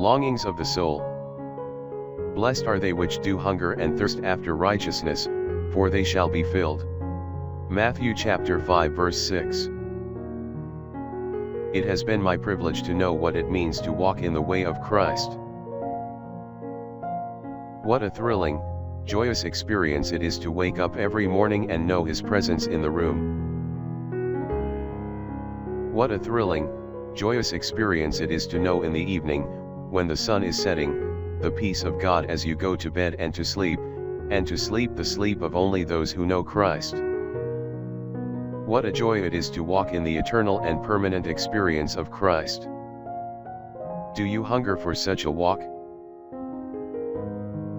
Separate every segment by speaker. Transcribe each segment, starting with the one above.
Speaker 1: Longings of the soul. Blessed are they which do hunger and thirst after righteousness, for they shall be filled. Matthew chapter 5 verse 6. It has been my privilege to know what it means to walk in the way of Christ. What a thrilling, joyous experience it is to wake up every morning and know His presence in the room. What a thrilling, joyous experience it is to know in the evening, when the sun is setting, the peace of God as you go to bed and to sleep the sleep of only those who know Christ. What a joy it is to walk in the eternal and permanent experience of Christ. Do you hunger for such a walk?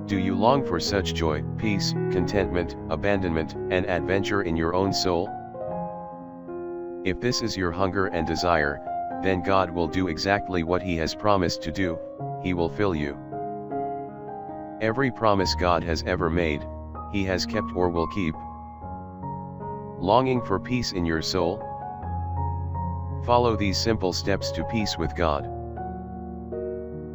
Speaker 1: Do you long for such joy, peace, contentment, abandonment, and adventure in your own soul? If this is your hunger and desire, then God will do exactly what He has promised to do. He will fill you. Every promise God has ever made, He has kept or will keep. Longing for peace in your soul? Follow these simple steps to peace with God.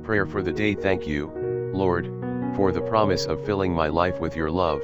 Speaker 1: Prayer for the day. Thank you, Lord, for the promise of filling my life with your love.